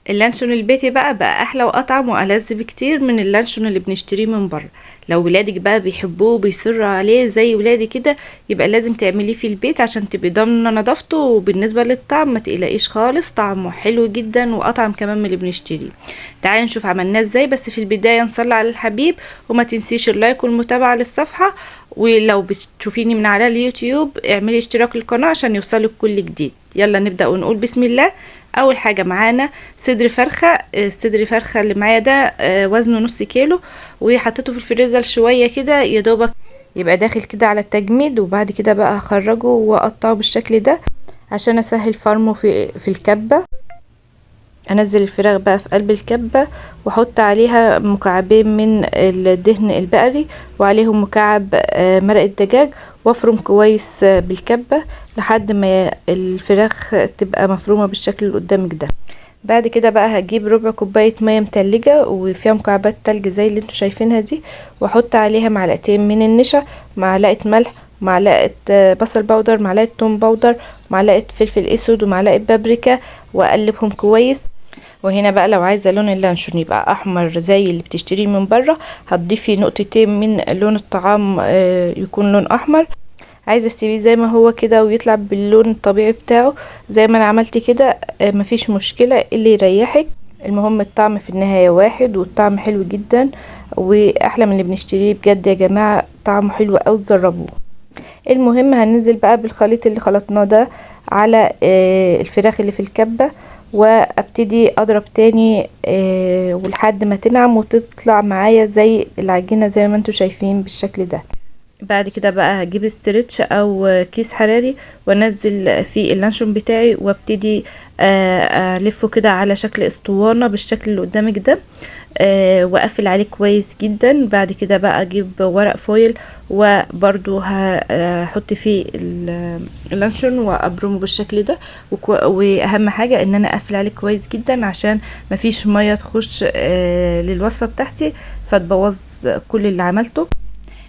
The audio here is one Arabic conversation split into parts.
اللانشون البيتي بقى احلى واطعم والذ بكتير من اللانشون اللي بنشتريه من بره. لو ولادك بقى بيحبوه وبيصروا عليه زي ولادي كده، يبقى لازم تعمليه في البيت عشان تبقي ضامنه نظافته. وبالنسبه للطعم ما تقلقيش خالص، طعمه حلو جدا واطعم كمان من اللي بنشتريه. تعالي نشوف عملناه ازاي. بس في البدايه نصلي على الحبيب، وما تنسيش اللايك والمتابعه للصفحه. ولو بتشوفيني من على اليوتيوب اعملي اشتراك للقناه عشان يوصلك كل جديد. يلا نبدا ونقول بسم الله. اول حاجه معانا صدر فرخه. الصدر فرخه اللي معايا ده وزنه نص كيلو، وحطيته في الفريزر شويه كده يا دوبك يبقى داخل كده على التجميد. وبعد كده بقى هخرجه واقطعه بالشكل ده عشان اسهل فرمه في الكبه. انزل الفراخ بقى في قلب الكبه، واحط عليها مكعبين من الدهن البقري، وعليهم مكعب مرق الدجاج، وافرم كويس بالكبه لحد ما الفراخ تبقى مفرومه بالشكل اللي قدامك ده. بعد كده بقى هجيب ربع كوبايه ميه متلجه وفيها مكعبات تلج زي اللي انتوا شايفينها دي، واحط عليها معلقتين من النشا، معلقه ملح، معلقه بصل باودر، معلقه توم باودر، معلقه فلفل اسود، ومعلقه بابريكا، واقلبهم كويس. وهنا بقى لو عايزه لون اللانشون يبقى احمر زي اللي بتشتريه من بره، هتضيفي نقطتين من لون الطعام يكون لون احمر. عايزه تسيبيه زي ما هو كده ويطلع باللون الطبيعي بتاعه زي ما انا عملت كده، مفيش مشكله اللي يريحك. المهم الطعم في النهايه واحد، والطعم حلو جدا واحلى من اللي بنشتريه بجد يا جماعه. طعمه حلو قوي، جربوه. المهم هننزل بقى بالخليط اللي خلطناه ده على الفراخ اللي في الكبة، وابتدي اضرب تاني ولحد ما تنعم وتطلع معايا زي العجينة زي ما انتوا شايفين بالشكل ده. بعد كده بقى هجيب استرتش او كيس حراري وانزل فيه اللانشون بتاعي، وابتدي الفه كده على شكل اسطوانة بالشكل اللي قدامك ده، واقفل عليه كويس جدا. بعد كده بقى اجيب ورق فويل وبرضو هحط فيه اللانشون وابرمه بالشكل ده. واهم حاجة ان انا اقفل عليه كويس جدا عشان مفيش مية تخش للوصفة بتاعتي فتبوظ كل اللي عملته.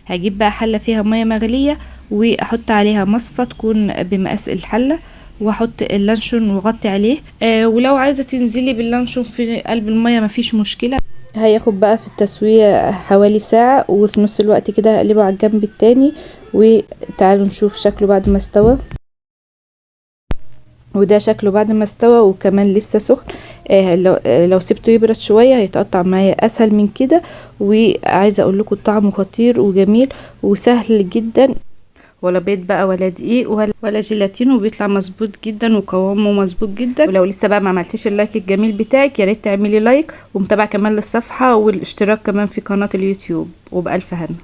هجيب بقى حلة فيها مية مغلية واحط عليها مصفى تكون بمقاس الحلة، واحط اللانشون واغطي عليه. ولو عايزة تنزلي باللانشون في قلب المية مفيش مشكلة. هياخد بقى في التسوية حوالي ساعة، وفي نص الوقت كده هقلبه على الجنب التاني. وتعالوا نشوف شكله بعد ما استوى. وده شكله بعد ما استوى وكمان لسه سخن. لو سبته يبرد شويه هيتقطع معايا اسهل من كده. وعايزه اقول لكم طعمه خطير وجميل وسهل جدا، ولا بيض بقى ولا دقيق ولا جيلاتين، وبيطلع مظبوط جدا وقوامه مظبوط جدا. ولو لسه بقى ما عملتيش اللايك الجميل بتاعك يا ريت تعملي لايك ومتابعه كمان للصفحه والاشتراك كمان في قناه اليوتيوب. وبألف هنا.